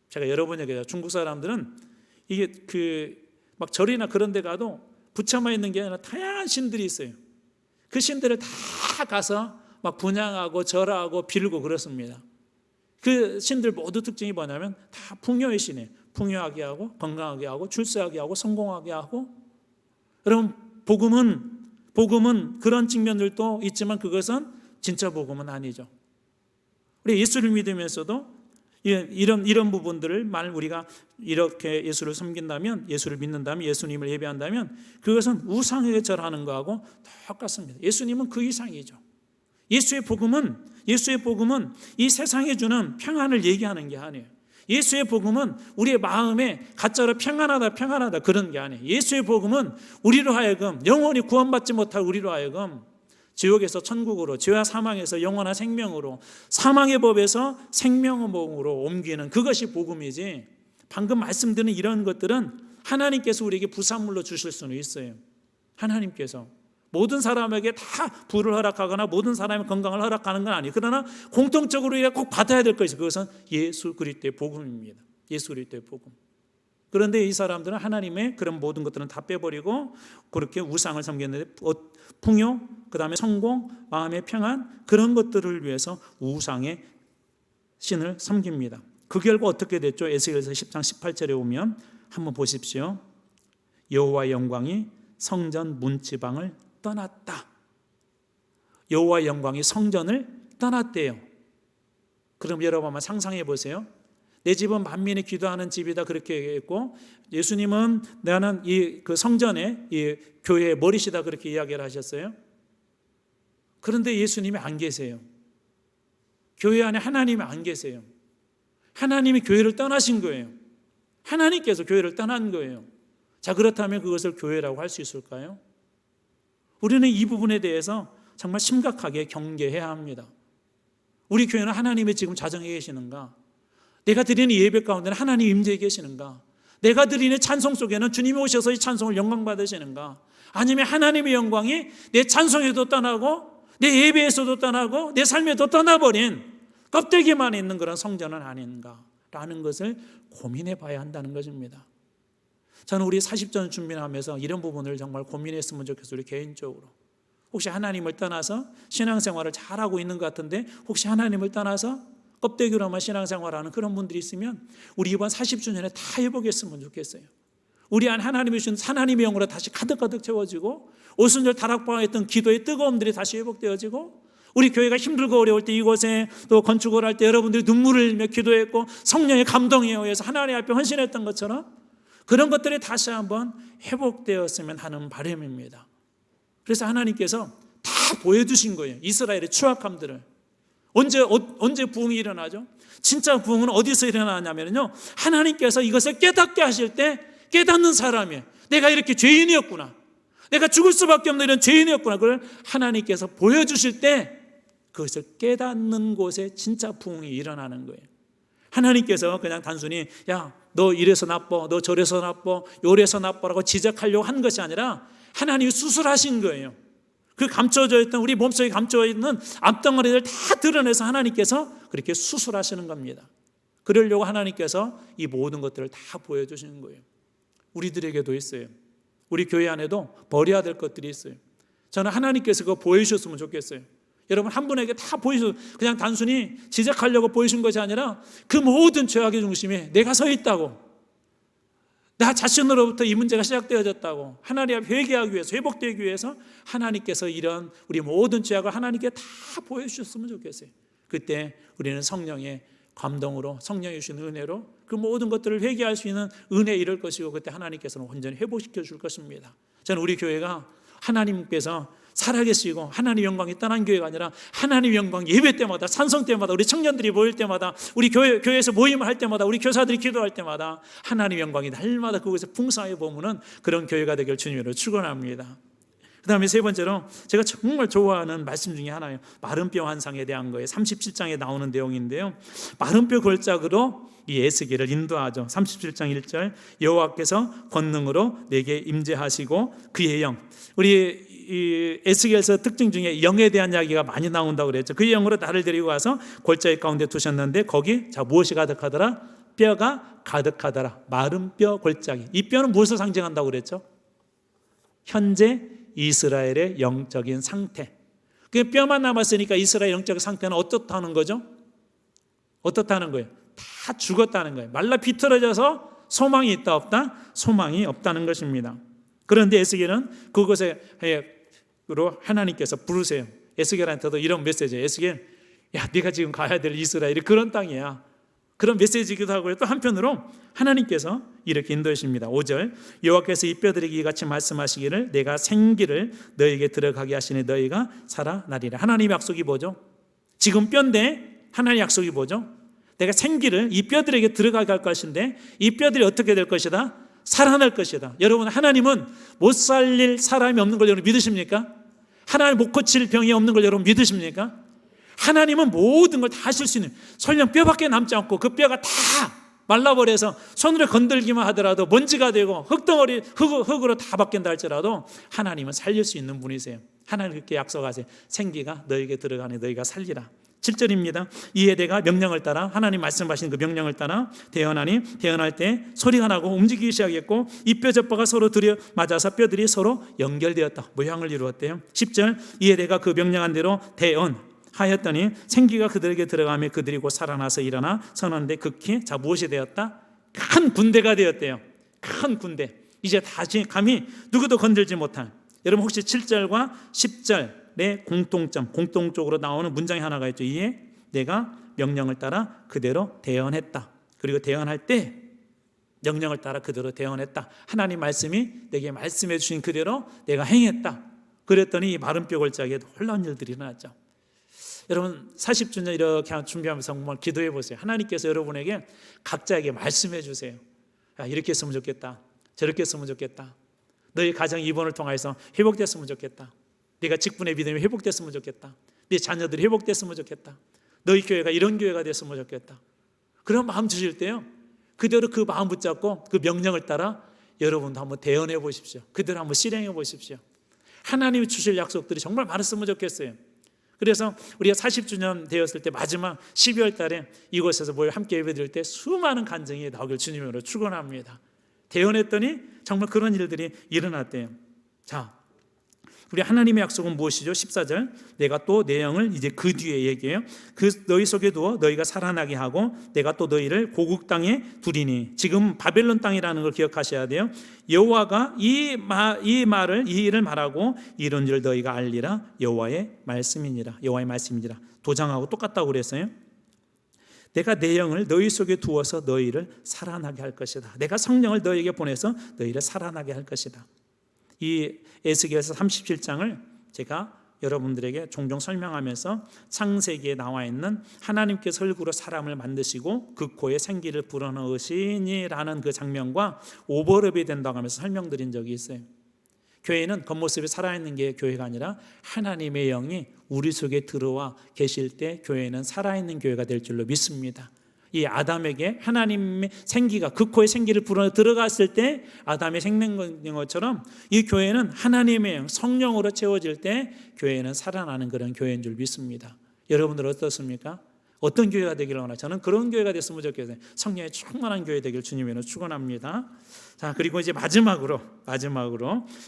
제가 여러 번 얘기해요. 중국 사람들은 이게 막 절이나 그런 데 가도 붙여만 있는 게 아니라 다양한 신들이 있어요. 그 신들을 다 가서 막 분양하고 절하고 빌고 그렇습니다. 그 신들 모두 특징이 뭐냐면 다 풍요의 신이에요. 풍요하게 하고 건강하게 하고 출세하게 하고 성공하게 하고. 여러분 복음은 그런 측면들도 있지만 그것은 진짜 복음은 아니죠. 우리 예수를 믿으면서도 이런 부분들을 만약 우리가 이렇게 예수를 섬긴다면, 예수를 믿는다면, 예수님을 예배한다면 그것은 우상에게 절하는 거하고 똑같습니다. 예수님은 그 이상이죠. 예수의 복음은 이 세상에 주는 평안을 얘기하는 게 아니에요. 예수의 복음은 우리의 마음에 가짜로 평안하다 그런 게 아니에요. 예수의 복음은 우리로 하여금 영원히 구원받지 못할 우리로 하여금 지옥에서 천국으로, 죄와 사망에서 영원한 생명으로, 사망의 법에서 생명의 법으로 옮기는 그것이 복음이지, 방금 말씀드린 이런 것들은 하나님께서 우리에게 부산물로 주실 수는 있어요. 하나님께서 모든 사람에게 다 부를 허락하거나 모든 사람의 건강을 허락하는 건 아니에요. 그러나 공통적으로 우리가 꼭 받아야 될 것이 그것은 예수 그리스도의 복음입니다. 예수 그리스도의 복음. 그런데 이 사람들은 하나님의 그런 모든 것들은 다 빼버리고 그렇게 우상을 섬겼는데, 풍요, 그 다음에 성공, 마음의 평안, 그런 것들을 위해서 우상의 신을 섬깁니다. 그 결과 어떻게 됐죠? 에스겔서 10장 18절에 오면 한번 보십시오. 여호와의 영광이 성전 문지방을 떠났다. 여호와의 영광이 성전을 떠났대요. 그럼 여러분 한번 상상해 보세요. 내 집은 만민이 기도하는 집이다 그렇게 얘기했고, 예수님은 나는 그 성전에 이 교회의 머리시다 그렇게 이야기를 하셨어요. 그런데 예수님이 안 계세요. 교회 안에 하나님이 안 계세요. 하나님이 교회를 떠나신 거예요. 하나님께서 교회를 떠난 거예요. 자, 그렇다면 그것을 교회라고 할 수 있을까요? 우리는 이 부분에 대해서 정말 심각하게 경계해야 합니다. 우리 교회는 하나님이 지금 자정해 계시는가? 내가 드리는 예배 가운데는 하나님 임재해 계시는가? 내가 드리는 찬송 속에는 주님이 오셔서 이 찬송을 영광 받으시는가? 아니면 하나님의 영광이 내 찬송에도 떠나고 내 예배에서도 떠나고 내 삶에도 떠나버린 껍데기만 있는 그런 성전은 아닌가? 라는 것을 고민해 봐야 한다는 것입니다. 저는 우리 40전 준비하면서 이런 부분을 정말 고민했으면 좋겠어요. 우리 개인적으로. 혹시 하나님을 떠나서 신앙생활을 잘하고 있는 것 같은데 혹시 하나님을 떠나서 껍데기로만 신앙생활하는 그런 분들이 있으면 우리 이번 40주년에 다 해보겠으면 좋겠어요. 우리 안 하나님이 주신 하나님의 영으로 다시 가득가득 채워지고 오순절 다락방했던 기도의 뜨거움들이 다시 회복되어지고, 우리 교회가 힘들고 어려울 때 이곳에 또 건축을 할 때 여러분들이 눈물을 흘리며 기도했고 성령의 감동에 의해서 하나님 앞에 헌신했던 것처럼 그런 것들이 다시 한번 회복되었으면 하는 바람입니다. 그래서 하나님께서 다 보여주신 거예요. 이스라엘의 추악함들을. 언제 부흥이 일어나죠? 진짜 부흥은 어디서 일어나냐면요, 하나님께서 이것을 깨닫게 하실 때 깨닫는 사람이에요. 내가 이렇게 죄인이었구나, 내가 죽을 수밖에 없는 이런 죄인이었구나, 그걸 하나님께서 보여주실 때 그것을 깨닫는 곳에 진짜 부흥이 일어나는 거예요. 하나님께서 그냥 단순히 야, 너 이래서 나빠, 너 저래서 나빠, 요래서 나빠라고 지적하려고 한 것이 아니라 하나님이 수술하신 거예요. 그 감춰져 있던, 우리 몸속에 감춰져 있는 앞덩어리를 다 드러내서 하나님께서 그렇게 수술하시는 겁니다. 그러려고 하나님께서 이 모든 것들을 다 보여주시는 거예요. 우리들에게도 있어요. 우리 교회 안에도 버려야 될 것들이 있어요. 저는 하나님께서 그거 보여주셨으면 좋겠어요. 여러분 한 분에게 다 보여주셔서 그냥 단순히 지적하려고 보여준 것이 아니라 그 모든 죄악의 중심에 내가 서 있다고, 나 자신으로부터 이 문제가 시작되어졌다고 하나님 앞에 회개하기 위해서, 회복되기 위해서 하나님께서 이런 우리 모든 죄악을 하나님께 다 보여주셨으면 좋겠어요. 그때 우리는 성령의 감동으로, 성령이 주신 은혜로 그 모든 것들을 회개할 수 있는 은혜에 이를 것이고, 그때 하나님께서는 온전히 회복시켜 줄 것입니다. 저는 우리 교회가 하나님께서 살아계시고 하나님 영광이 떠난 교회가 아니라 하나님 영광 예배 때마다, 찬송 때마다, 우리 청년들이 모일 때마다, 우리 교회에서 모임을 할 때마다, 우리 교사들이 기도할 때마다 하나님 영광이 날마다 그곳에 풍성하게 머무는 그런 교회가 되길 주님으로 축원합니다. 그 다음에 세 번째로 제가 정말 좋아하는 말씀 중에 하나예요. 마른 뼈 환상에 대한 거예요. 37장에 나오는 내용인데요, 마른 뼈 골짜기로 이 에스겔을 인도하죠. 37장 1절, 여호와께서 권능으로 내게 임재하시고 그의 영, 우리 이 에스겔서 특징 중에 영에 대한 이야기가 많이 나온다고 그랬죠. 그의 영으로 나를 데리고 가서 골짜기 가운데 두셨는데 거기 자 무엇이 가득하더라? 뼈가 가득하더라. 마른 뼈 골짜기. 이 뼈는 무엇을 상징한다고 그랬죠? 현재 이스라엘의 영적인 상태, 그 뼈만 남았으니까 이스라엘 영적 상태는 어떻다는 거죠? 어떻다는 거예요? 다 죽었다는 거예요. 말라 비틀어져서 소망이 있다 없다? 소망이 없다는 것입니다. 그런데 에스겔은 그것으로 하나님께서 부르세요. 에스겔한테도 이런 메시지예요. 에스겔, 야, 네가 지금 가야 될 이스라엘이 그런 땅이야. 그런 메시지이기도 하고요. 또 한편으로 하나님께서 이렇게 인도하십니다. 5절, 여호와께서 이 뼈들에게 이같이 말씀하시기를 내가 생기를 너에게 들어가게 하시니 너희가 살아나리라. 하나님의 약속이 뭐죠? 지금 뼈인데 하나님의 약속이 뭐죠? 내가 생기를 이 뼈들에게 들어가게 할 것인데 이 뼈들이 어떻게 될 것이다? 살아날 것이다. 여러분, 하나님은 못 살릴 사람이 없는 걸 여러분 믿으십니까? 하나님 못 고칠 병이 없는 걸 여러분 믿으십니까? 하나님은 모든 걸 다 하실 수 있는, 설령 뼈밖에 남지 않고 그 뼈가 다 말라버려서 손으로 건들기만 하더라도 먼지가 되고 흙덩어리 흙으로 다 바뀐다 할지라도 하나님은 살릴 수 있는 분이세요. 하나님 그렇게 약속하세요. 생기가 너에게 들어가니 너희가 살리라. 7절입니다. 이에 내가 명령을 따라, 하나님 말씀하신 그 명령을 따라 대언하니 대언할 때 소리가 나고 움직이기 시작했고 이 뼈저뼈가 서로 들여 맞아서 뼈들이 서로 연결되었다. 모양을 이루었대요. 10절, 이에 내가 그 명령한 대로 대언하였더니 생기가 그들에게 들어가며 그들이 곧 살아나서 일어나 서는데 극히, 자, 무엇이 되었다? 큰 군대가 되었대요. 큰 군대. 이제 다시 감히 누구도 건들지 못할. 여러분 혹시 7절과 10절 공통적으로 나오는 문장이 하나가 있죠. 이에 내가 명령을 따라 그대로 대언했다. 그리고 대언할 때 명령을 따라 그대로 대언했다. 하나님 말씀이 내게 말씀해 주신 그대로 내가 행했다. 그랬더니 이 마른 뼈 골짜기에 놀라운 일들이 일어났죠. 여러분 40주년 이렇게 준비하면서 정말 기도해 보세요. 하나님께서 여러분에게 각자에게 말씀해 주세요. 야, 이렇게 했으면 좋겠다. 저렇게 했으면 좋겠다. 너희 가정 이번을 통해서 회복됐으면 좋겠다. 네가 직분의 믿음이 회복됐으면 좋겠다. 네 자녀들이 회복됐으면 좋겠다. 너희 교회가 이런 교회가 됐으면 좋겠다. 그런 마음 주실 때요, 그대로 그 마음 붙잡고 그 명령을 따라 여러분도 한번 대언해 보십시오. 그대로 한번 실행해 보십시오. 하나님이 주실 약속들이 정말 많았으면 좋겠어요. 그래서 우리가 40주년 되었을 때 마지막 12월 달에 이곳에서 모여 함께 예배드릴 때 수많은 간증이 나오길 주님으로 축원합니다. 대언했더니 정말 그런 일들이 일어났대요. 자, 우리 하나님의 약속은 무엇이죠? 14절, 내가 또 내 영을 이제 그 뒤에 얘기해요. 그 너희 속에 두어 너희가 살아나게 하고 내가 또 너희를 고국 땅에 두리니. 지금 바벨론 땅이라는 걸 기억하셔야 돼요. 여호와가 이 일을 말하고 이런 줄 너희가 알리라. 여호와의 말씀이니라. 여호와의 말씀이니라. 도장하고 똑같다고 그랬어요. 내가 내 영을 너희 속에 두어서 너희를 살아나게 할 것이다. 내가 성령을 너희에게 보내서 너희를 살아나게 할 것이다. 이 에스겔서 37장을 제가 여러분들에게 종종 설명하면서 창세기에 나와 있는 하나님께서 흙으로 사람을 만드시고 그 코에 생기를 불어넣으시니라는 그 장면과 오버랩이 된다고 하면서 설명드린 적이 있어요. 교회는 겉모습이 살아있는 게 교회가 아니라 하나님의 영이 우리 속에 들어와 계실 때 교회는 살아있는 교회가 될 줄로 믿습니다. 이 아담에게 하나님의 생기가 그 코에 생기를 불어 들어갔을 때 아담의 생명인 것처럼 이 교회는 하나님의 영, 성령으로 채워질 때 교회는 살아나는 그런 교회인 줄 믿습니다. 여러분들 어떻습니까? 어떤 교회가 되기를 원하요? 저는 그런 교회가 됐으면 좋겠어요. 성령에 충만한 교회 되길 주님으로 축원합니다. 자, 그리고 이제 마지막으로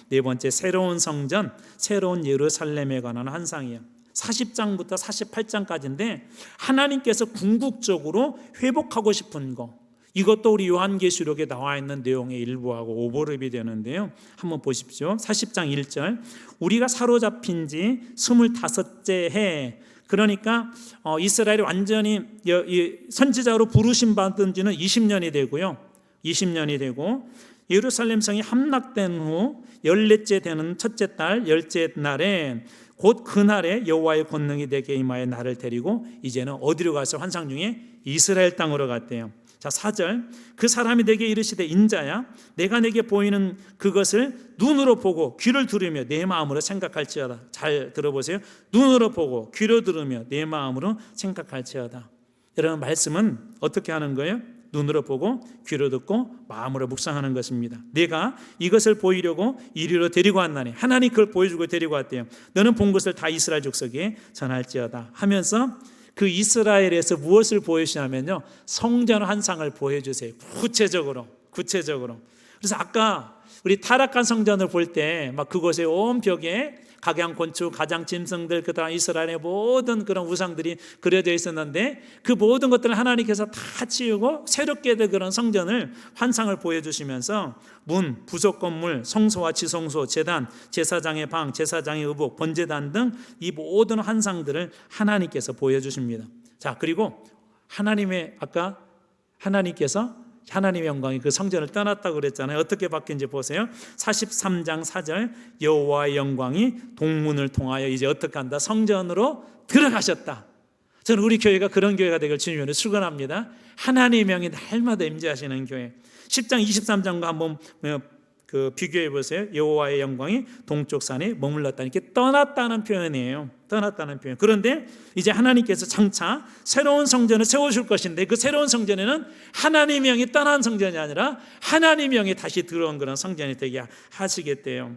네 번째, 새로운 성전, 새로운 예루살렘에 관한 환상이에요. 40장부터 48장까지인데 하나님께서 궁극적으로 회복하고 싶은 거, 이것도 우리 요한계시록에 나와 있는 내용의 일부하고 오버랩이 되는데요. 한번 보십시오. 40장 1절, 우리가 사로잡힌 지 25째 해, 그러니까 이스라엘이 완전히 선지자로 부르심 받은 지는 20년이 되고요. 20년이 되고 예루살렘 성이 함락된 후 14째 되는 첫째 달 10째 날에 곧 그날에 여호와의 권능이 내게 임하여 나를 데리고 이제는 어디로 가서 환상 중에 이스라엘 땅으로 갔대요. 자, 4절, 그 사람이 내게 이르시되 인자야 내가 내게 보이는 그것을 눈으로 보고 귀를 들으며 내 마음으로 생각할지어다. 잘 들어보세요. 눈으로 보고 귀로 들으며 내 마음으로 생각할지어다. 여러분, 말씀은 어떻게 하는 거예요? 눈으로 보고 귀로 듣고 마음으로 묵상하는 것입니다. 내가 이것을 보이려고 이리로 데리고 왔나니, 하나님 그걸 보여주고 데리고 왔대요. 너는 본 것을 다 이스라엘 족속에 전할지어다 하면서 그 이스라엘에서 무엇을 보여주냐면요, 성전 환상을 보여주세요. 구체적으로. 그래서 아까 우리 타락한 성전을 볼 때 막 그곳에 온 벽에 각양곤충, 가장짐승들, 그다음 이스라엘의 모든 그런 우상들이 그려져 있었는데 그 모든 것들을 하나님께서 다 치우고 새롭게 된 그런 성전을 환상을 보여주시면서 문, 부속 건물, 성소와 지성소, 제단, 제사장의 방, 제사장의 의복, 번제단 등 이 모든 환상들을 하나님께서 보여주십니다. 자, 그리고 아까 하나님께서 하나님의 영광이 그 성전을 떠났다고 그랬잖아요. 어떻게 바뀐지 보세요. 43장 4절 여호와의 영광이 동문을 통하여 이제 어떻게 한다? 성전으로 들어가셨다. 저는 우리 교회가 그런 교회가 되길 주님으로 축원합니다. 하나님의 영이 날마다 임재하시는 교회. 10장 23장과 한번 비교해 보세요. 여호와의 영광이 동쪽 산에 머물렀다. 이렇게 떠났다는 표현이에요. 떠났다는 표현. 그런데 이제 하나님께서 장차 새로운 성전을 세우실 것인데 그 새로운 성전에는 하나님의 영이 떠난 성전이 아니라 하나님의 영이 다시 들어온 그런 성전이 되게 하시겠대요.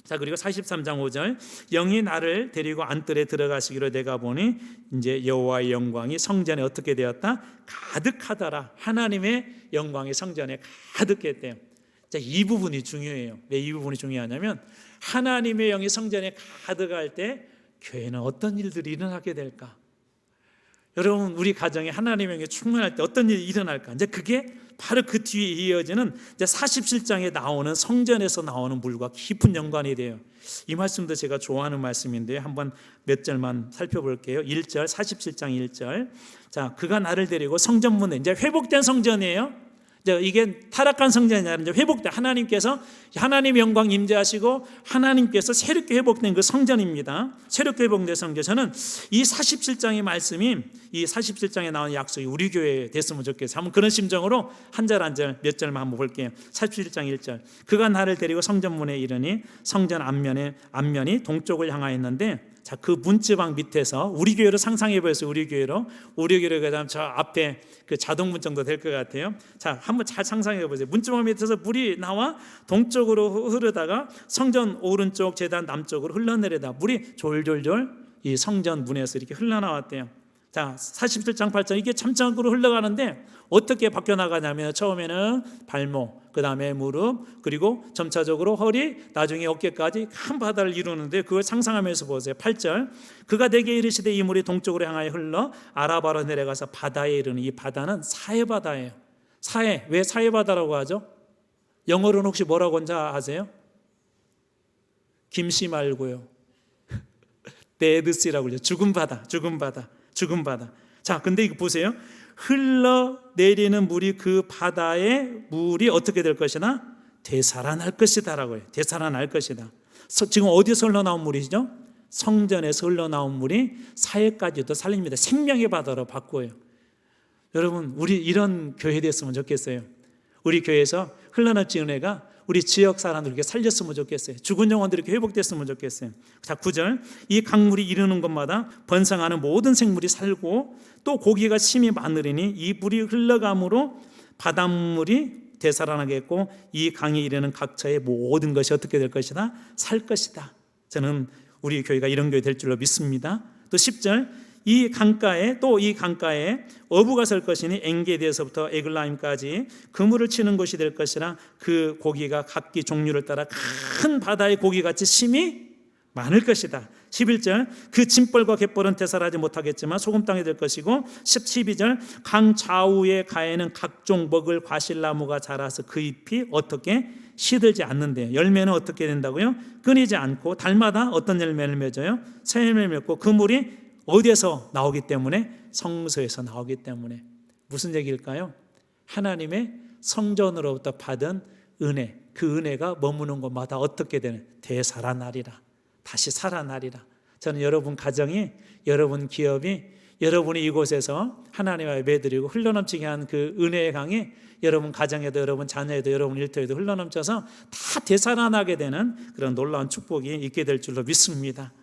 자, 그리고 43장 5절 영이 나를 데리고 안뜰에 들어가시기로 내가 보니 이제 여호와의 영광이 성전에 어떻게 되었다? 가득하더라. 하나님의 영광이 성전에 가득했대요. 자, 이 부분이 중요해요. 왜 이 부분이 중요하냐면 하나님의 영이 성전에 가득할 때 교회는 어떤 일들이 일어나게 될까? 여러분, 우리 가정에 하나님의 영이 충만할 때 어떤 일이 일어날까? 이제 그게 바로 그 뒤에 이어지는 이제 47장에 나오는 성전에서 나오는 물과 깊은 연관이 돼요. 이 말씀도 제가 좋아하는 말씀인데요. 한번 몇 절만 살펴볼게요. 1절, 47장 1절. 자, 그가 나를 데리고 성전문에, 이제 회복된 성전이에요. 이게 타락한 성전이 아니라 회복된 하나님께서 하나님의 영광 임재하시고 하나님께서 새롭게 회복된 그 성전입니다. 새롭게 회복된 성전. 저는 이 47장의 말씀이 이 47장에 나온 약속이 우리 교회에 됐으면 좋겠어요. 한번 그런 심정으로 한 절 한 절 몇 절만 한번 볼게요. 47장 1절. 그가 나를 데리고 성전문에 이르니 성전 앞면이 동쪽을 향하였는데 자, 그 문지방 밑에서 우리 교회로 상상해 보세요. 우리 교회로 그다음 저 앞에 그 자동문 정도 될 것 같아요. 자, 한번 잘 상상해 보세요. 문지방 밑에서 물이 나와 동쪽으로 흐르다가 성전 오른쪽, 제단 남쪽으로 흘러내리다 물이 졸졸졸 이 성전 문에서 이렇게 흘러나왔대요. 자, 47장 8절 이게 참창으로 흘러가는데 어떻게 바뀌어 나가냐면 처음에는 발목, 그 다음에 무릎, 그리고 점차적으로 허리, 나중에 어깨까지 큰 바다를 이루는데 그걸 상상하면서 보세요. 8절 그가 내게 이르시되 이 물이 동쪽으로 향하여 흘러 아라바로 내려가서 바다에 이르는 이 바다는 사해바다예요. 사해, 왜 사해바다라고 하죠? 영어로는 혹시 뭐라고 혼자 아세요? 김씨 말고요. 데드시라고 그러죠. 죽은 바다. 자, 근데 이거 보세요. 흘러내리는 물이 그 바다의 물이 어떻게 될 것이나 되살아날 것이다라고 해요. 되살아날 것이다. 지금 어디서 흘러나온 물이죠? 성전에서 흘러나온 물이 사해까지도 살립니다. 생명의 바다로 바꿔요. 여러분, 우리 이런 교회 됐으면 좋겠어요. 우리 교회에서 흘러넘친 은혜가 우리 지역 사람들에게 살렸으면 좋겠어요. 죽은 영혼들에게 회복됐으면 좋겠어요. 자, 9절 이 강물이 이르는 곳마다 번성하는 모든 생물이 살고 또 고기가 심히 많으리니 이 물이 흘러감으로 바닷물이 되살아나겠고 이 강이 이르는 각처의 모든 것이 어떻게 될 것이다? 살 것이다. 저는 우리 교회가 이런 교회 될 줄로 믿습니다. 또 10절 이 강가에 어부가 설 것이니 엔게디에서부터 에글라임까지 그물을 치는 곳이 될 것이라 그 고기가 각기 종류를 따라 큰 바다의 고기같이 심이 많을 것이다. 11절 그 짐벌과 갯벌은 되살아나지 못하겠지만 소금 땅이 될 것이고 12절 강 좌우의 가에는 각종 먹을 과실나무가 자라서 그 잎이 어떻게 시들지 않는데 열매는 어떻게 된다고요? 끊이지 않고 달마다 어떤 열매를 맺어요? 새 열매를 맺고 그 물이 어디에서 나오기 때문에? 성소에서 나오기 때문에. 무슨 얘기일까요? 하나님의 성전으로부터 받은 은혜, 그 은혜가 머무는 곳마다 어떻게 되는? 되살아나리라. 다시 살아나리라. 저는 여러분 가정이, 여러분 기업이, 여러분이 이곳에서 하나님과 예배드리고 흘러넘치게 한 그 은혜의 강이 여러분 가정에도, 여러분 자녀에도, 여러분 일터에도 흘러넘쳐서 다 되살아나게 되는 그런 놀라운 축복이 있게 될 줄로 믿습니다.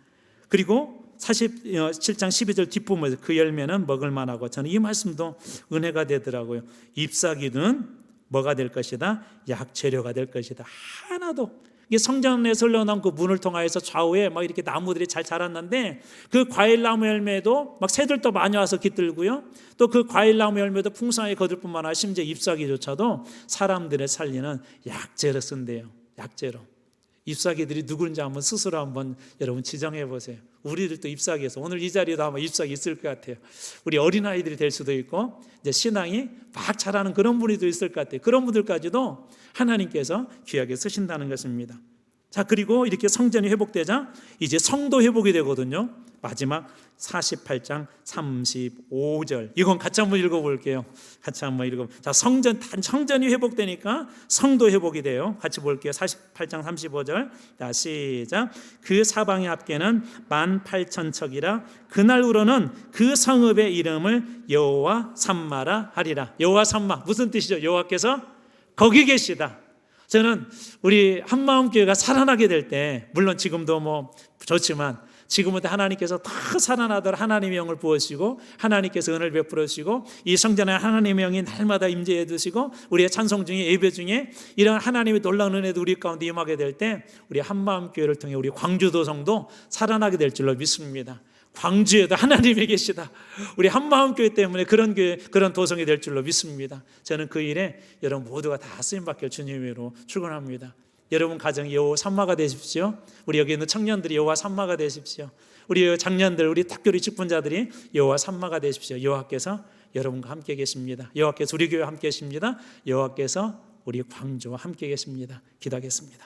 그리고 47장 12절 뒷부분에서 그 열매는 먹을 만하고 저는 이 말씀도 은혜가 되더라고요. 잎사귀는 뭐가 될 것이다? 약재료가 될 것이다. 하나도 이게 성전에서 흘러나온 그 문을 통하여서 좌우에 막 이렇게 나무들이 잘 자랐는데 그 과일나무 열매도 막 새들도 많이 와서 깃들고요. 또 그 과일나무 열매도 풍성하게 거둘 뿐만 아니라 심지어 잎사귀조차도 사람들을 살리는 약재로 쓴대요. 약재로. 잎사귀들이 누군지 한번 스스로 한번 여러분 지정해 보세요. 우리들도 잎사귀에서 오늘 이 자리에도 아마 잎사귀 있을 것 같아요. 우리 어린아이들이 될 수도 있고 이제 신앙이 막 자라는 그런 분들도 있을 것 같아요. 그런 분들까지도 하나님께서 귀하게 쓰신다는 것입니다. 자, 그리고 이렇게 성전이 회복되자 이제 성도 회복이 되거든요. 마지막 48장 35절. 이건 같이 한번 읽어볼게요. 같이 한번 읽어. 자, 성전이 회복되니까 성도 회복이 돼요. 같이 볼게요. 48장 35절. 자, 시작. 그 사방의 합계는 18,000척이라 그날로는 그 성읍의 이름을 여호와 삼마라 하리라. 여호와 삼마 무슨 뜻이죠? 여호와께서 거기 계시다. 저는 우리 한마음교회가 살아나게 될 때, 물론 지금도 뭐 좋지만 지금은 하나님께서 다 살아나도록 하나님의 영을 부으시고 하나님께서 은혜를 베풀어 주시고 이 성전에 하나님의 영이 날마다 임재해 주시고 우리의 찬송 중에 예배 중에 이런 하나님의 놀라운 은혜도 우리 가운데 임하게 될 때 우리 한마음교회를 통해 우리 광주도성도 살아나게 될 줄로 믿습니다. 광주에도 하나님이 계시다. 우리 한마음교회 때문에 그런 교회, 그런 도성이 될 줄로 믿습니다. 저는 그 일에 여러분 모두가 다 쓰임받길 주님으로 축원합니다. 여러분 가정이 여호와 삼마가 되십시오. 우리 여기 있는 청년들이 여호와 삼마가 되십시오. 우리 장년들, 우리 특교리 직분자들이 여호와 삼마가 되십시오. 여호와께서 여러분과 함께 계십니다. 여호와께서 우리 교회와 함께 계십니다. 여호와께서 우리 광주와 함께 계십니다. 기도하겠습니다.